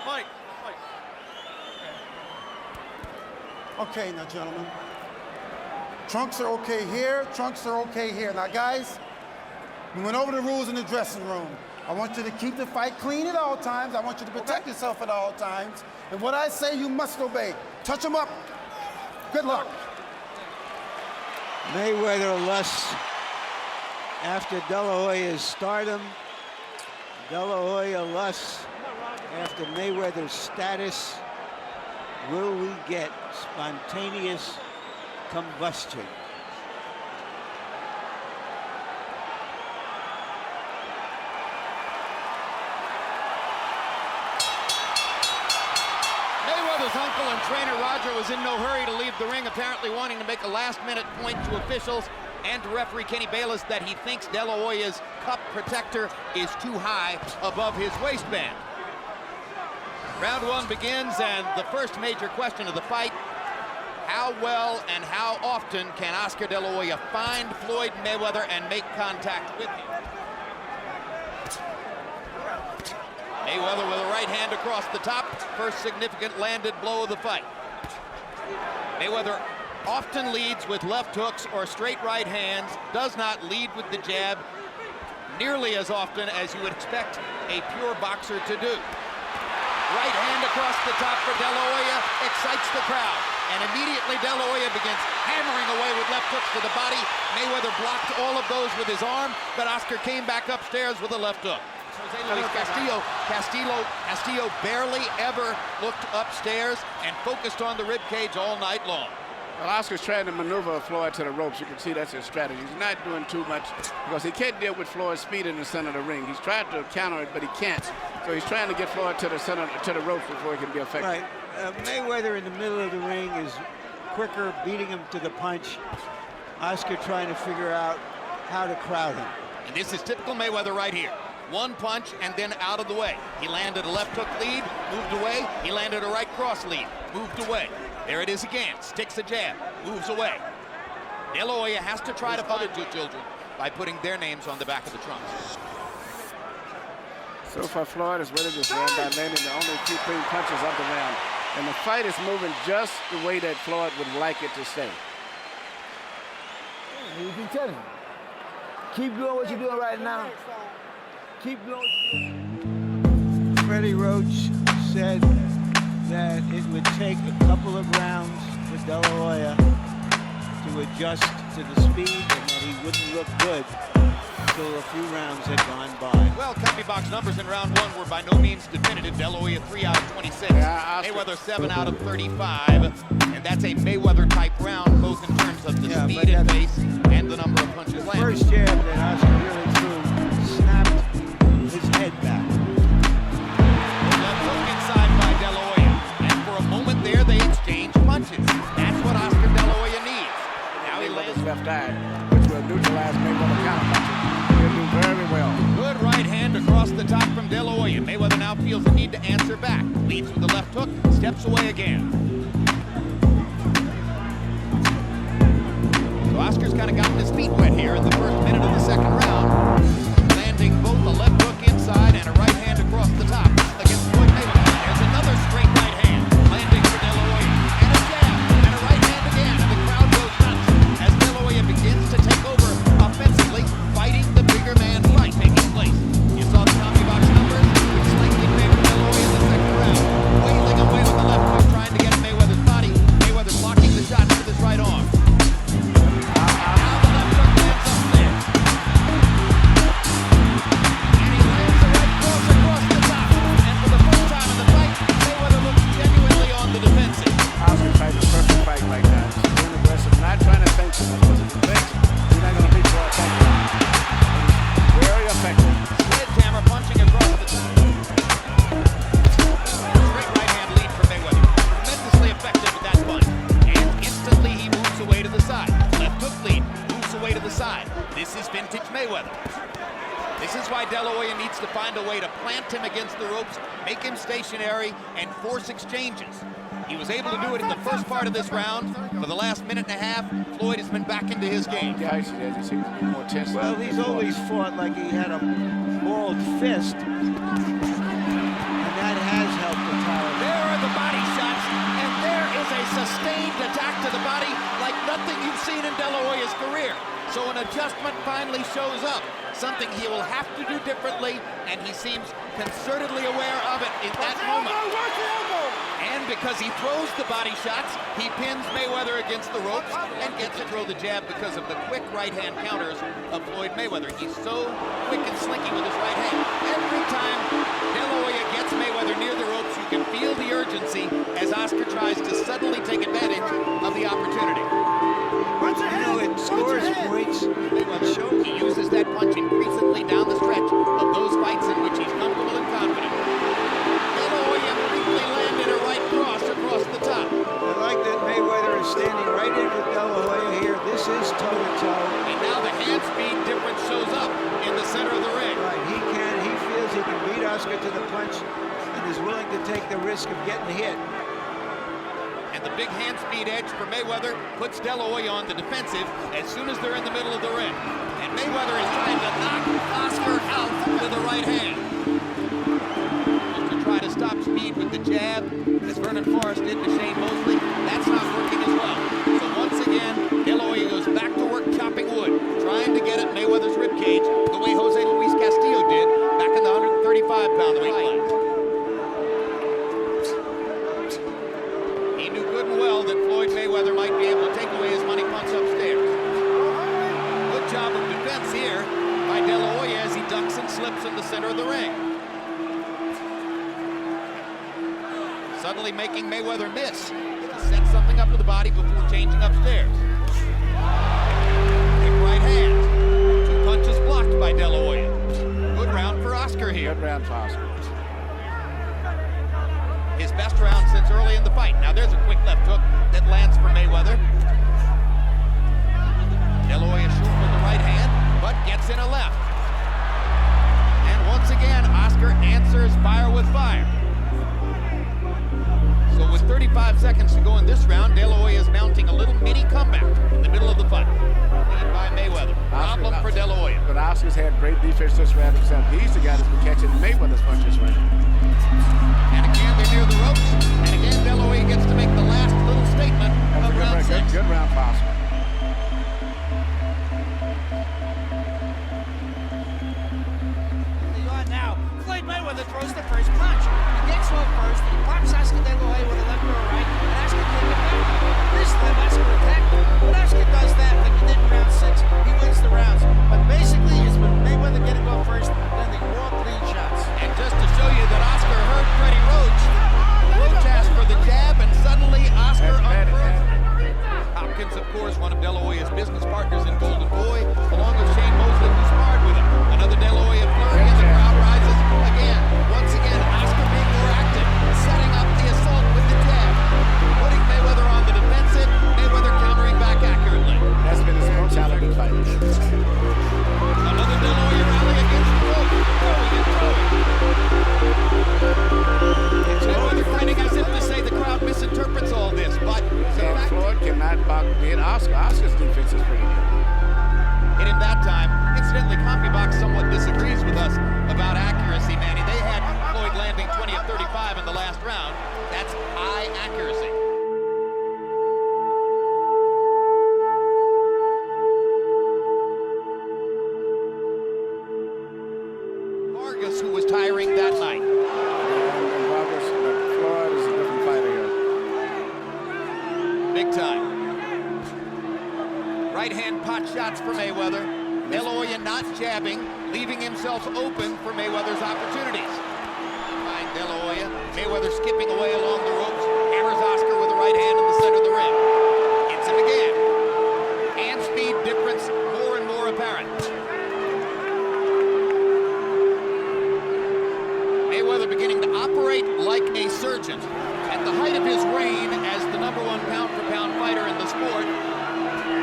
Mike. Okay, now, gentlemen. Trunks are okay here. Trunks are okay here. Now, guys, we went over the rules in the dressing room. I want you to keep the fight clean at all times. I want you to protect yourself at all times. And what I say, you must obey. Touch him up. Good luck. Mayweather lusts after De La Hoya's stardom. De La Hoya lusts after Mayweather's status. Will we get spontaneous combustion? Mayweather's uncle and trainer Roger was in no hurry to leave the ring, apparently wanting to make a last-minute point to officials and to referee Kenny Bayless that he thinks De La Hoya's cup protector is too high above his waistband. Round one begins, and the first major question of the fight: how well and how often can Oscar De La Hoya find Floyd Mayweather and make contact with him? Mayweather with a right hand across the top, first significant landed blow of the fight. Mayweather often leads with left hooks or straight right hands, does not lead with the jab nearly as often as you would expect a pure boxer to do. Right hand across the top for De La Hoya excites the crowd, and immediately De La Hoya begins hammering away with left hooks to the body. Mayweather blocked all of those with his arm, but Oscar came back upstairs with a left hook. Castillo barely ever looked upstairs and focused on the rib cage all night long. Well, Oscar's trying to maneuver Floyd to the ropes. You can see that's his strategy. He's not doing too much because he can't deal with Floyd's speed in the center of the ring. He's tried to counter it, but he can't. So he's trying to get Floyd to the center, to the ropes before he can be effective. Right. Mayweather in the middle of the ring is quicker, beating him to the punch. Oscar trying to figure out how to crowd him. And this is typical Mayweather right here. One punch and then out of the way. He landed a left hook lead, moved away. He landed a right cross lead, moved away. There it is again, sticks a jab, moves away. De La Hoya has to try to find two children by putting their names on the back of the trunks. So far, Floyd is winning this round by landing the only few clean punches of the round. And the fight is moving just the way that Floyd would like it to stay. You keep telling him. Keep doing what you're doing right now. Keep doing what you're doing. Freddie Roach said that it would take a couple of rounds for De La Hoya to adjust to the speed and that he wouldn't look good until a few rounds had gone by. Well, CompuBox numbers in round one were by no means definitive. De La Hoya 3 out of 26, Mayweather 7 out of 35, and that's a Mayweather-type round, both in terms of the speed and pace and the number of punches landed. First jab that Oscar really threw snapped his head back. Left hook inside by De La Hoya, and for a moment there they exchanged punches. That's what Oscar De La Hoya needs. Now he lands his left eye, which will neutralize Mayweather counter. He'll do very well. Good right hand across the top from De La Hoya. Mayweather now feels the need to answer back. Leads with the left hook, steps away again. So Oscar's kind of gotten his feet wet here in the first minute of the second round, landing both a left hook inside and a right hand across the top against Floyd Mayweather. There's another straight right hand landing for De La Hoya, and a jab, and a right hand again, and the crowd goes nuts as De La Hoya begins to take over offensively, fighting the bigger man fight taking place. You saw the CompuBox numbers, which slightly favored De La Hoya in the second round, wailing away with the left hook, trying to get Mayweather's body. Mayweather blocking the shots with his right arm. This is vintage Mayweather. This is why De La Hoya needs to find a way to plant him against the ropes, make him stationary, and force exchanges. He was able to do it in the first part of this round. For the last minute and a half, Floyd has been back into his game. Yeah, he seems to be more tense. Well, he's always fought like he had a balled fist, and that has helped him. to the body like nothing you've seen in De La Hoya's career. So an adjustment finally shows up, something he will have to do differently, and he seems concertedly aware of it in that moment. And because he throws the body shots, he pins Mayweather against the ropes and gets to throw the jab because of the quick right-hand counters of Floyd Mayweather. He's so quick and slinky with his right hand. Every time De La Hoya gets Mayweather near the ropes, you can feel the urgency as Oscar tries to suddenly take advantage of the opportunity. You know, it scores points. He uses that punch increasingly down the stretch of those fights in which he's comfortable and confident. De La Hoya quickly landed a right cross across the top. I like that Mayweather is standing right in with De La Hoya here. This is toe-to-toe. And now the hand speed difference shows up in the center of the ring. Right, he feels he can beat Oscar to the punch and is willing to take the risk of getting hit. And the big hand speed edge for Mayweather puts De La Hoya on the defensive as soon as they're in the middle of the ring. And Mayweather is trying to knock Oscar out with the right hand. To try to stop speed with the jab, as Vernon Forrest did to Shane Mosley, that's not working as well. So once again, De La Hoya goes back to work chopping wood, trying to get at Mayweather's ribcage the way Jose Luis Castillo did back in the 135-pound weight class. He knew good and well that Floyd Mayweather might be able to take away his money punch upstairs. Good job of defense here by De La Hoya as he ducks and slips in the center of the ring. Suddenly making Mayweather miss. He sets something up to the body before changing upstairs. Big right hand. 2 punches blocked by De La Hoya. Good round for Oscar here. Good round for Oscar. His best round since early in the fight. Now there's a quick left hook that lands for Mayweather. De La Hoya short with the right hand, but gets in a left. And once again, Oscar answers fire with fire. So with 35 seconds to go in this round, De La Hoya is mounting a little mini comeback in the middle of the fight. Lead by Mayweather. Problem for De La Hoya. But Oscar's had great defense this round himself. He's the guy that's been catching Mayweather's punches right now. And again, they're near the ropes. And again, De La Hoya gets to make the last little statement of round 6. Good round for Oscar. Now, Floyd Mayweather throws the first punch. He gets low first, he pops Oscar De La Hoya with a left or a right, and Oscar takes it back. This time, Oscar attacked him. When Oscar does that, like he did in round 6, he wins the rounds. But basically, it's been Mayweather getting off first, then the raw clean shots. And just to show you that Oscar heard Freddie Roach, Roach asked for the jab, and suddenly Oscar unfurled. Hopkins, of course, one of De La Hoya's business partners in Golden Boy, along with Shane Mosley, who sparred with him. Another De La Hoya flurry, and the crowd rises again. Once again, Oscar being more active, setting up the assault with the jab, putting Mayweather on the defensive, Mayweather countering back accurately. That's been his most challenging fight. Another De La Hoya rally against the rope, throwing and throwing. Mayweather fighting as if to say the crowd misinterprets all this, but And Floyd cannot hit Oscar. Oscar's defense is pretty good. hit him that time. Incidentally, CompuBox somewhat disagrees with us about accuracy, Manny. They had Floyd landing 20 of 35 in the last round. That's high accuracy. Vargas, who was tiring that night. And Vargas, Floyd is a different fighter here. Big time. Right hand pot shots for Mayweather. De La Hoya not jabbing, leaving himself open for Mayweather's opportunities. Behind De La Hoya, Mayweather skipping away along the ropes, hammers Oscar with the right hand in the center of the ring. Hits him again. Hand speed difference more and more apparent. Mayweather beginning to operate like a surgeon. At the height of his reign as the #1 pound-for-pound fighter in the sport,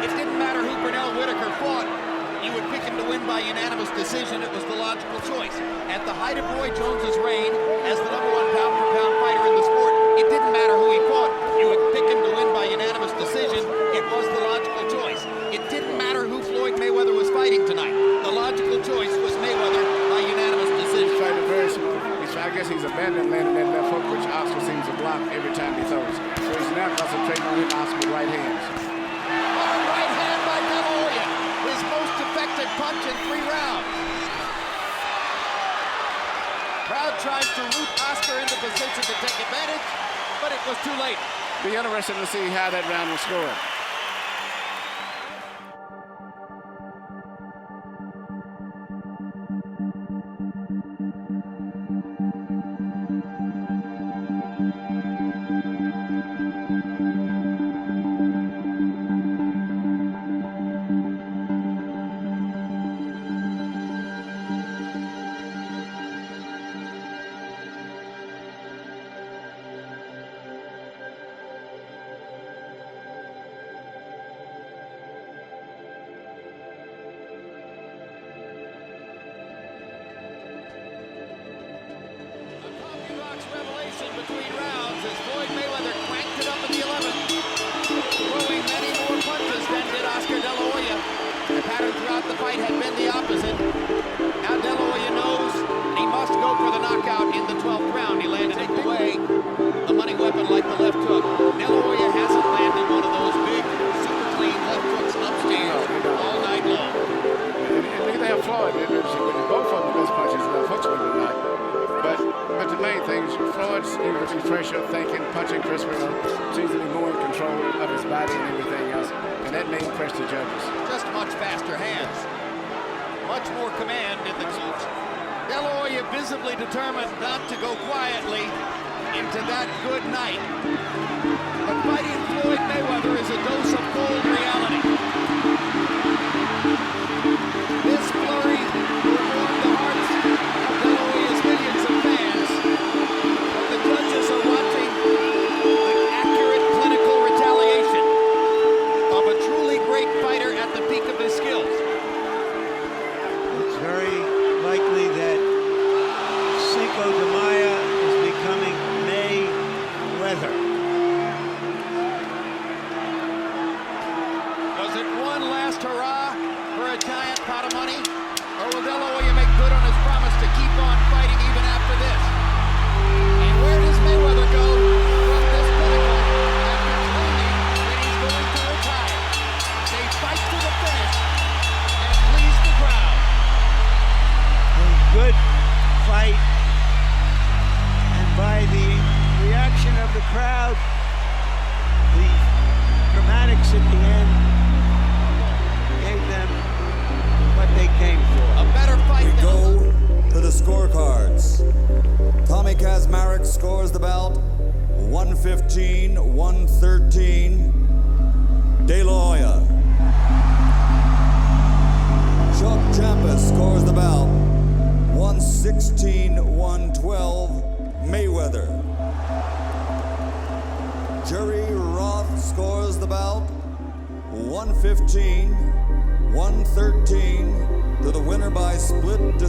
it didn't matter who Pernell Whitaker fought. You would pick him to win by unanimous decision. It was the logical choice. At the height of Roy Jones's reign as the #1 pound-for-pound fighter in the sport, it didn't matter who he fought. You would pick him to win by unanimous decision. It was the logical choice. It didn't matter who Floyd Mayweather was fighting tonight. The logical choice was Mayweather by unanimous decision. He's trying to very smooth. I guess he's abandoned landing that left hook, which Oscar seems to block every time he throws. So he's now concentrating on hitting Oscar with right hands. Hard right hand by De La Hoya, his most effective punch in 3 rounds. Crowd tries to root Oscar into position to take advantage, but it was too late. Be interesting to see how that round will score. Between rounds as Floyd Mayweather cranked it up in the 11th, throwing many more punches than did Oscar De La Hoya. The pattern throughout the fight had been the opposite. Now De La Hoya knows he must go for the knockout in the 12th round. He landed it away, the money weapon like the left hook. De La Hoya hasn't landed one of those big, super clean left hooks upstairs all night long. And look at that Floyd. Both of them best punches left hooks with him not. But the main thing is Floyd's able to be fresher, thinking, punching crisper, seems to be more in control of his body and everything else. And that may impress the judges. Just much faster hands. Much more command in the clinch. De La Hoya visibly determined not to go quietly into that good night. But fighting Floyd Mayweather is a dose of cold reality. This flurry will warm the hearts of De La Hoya's millions of fans. But the judges are watching the accurate clinical retaliation of a truly great fighter at the peak of his skills. It's very likely that Cinco de Mayo is becoming Mayweather. Was it one last hurrah for a giant pot of money? Or will De La Hoya make good on his promise to keep on fighting even after this? And where does Mayweather go from this pinnacle after claiming that he's going to retire? They fight to the finish and please the crowd. A good fight, and by the reaction of the crowd, the dramatics at the end gave them what they came for. A better fight than Go to the scorecards. Tommy Kazmarek scores the bout 115-113. De La Hoya. Chuck Champas scores the bout 116-112. Mayweather. Jerry Roth scores the bout 115-113 to the winner by split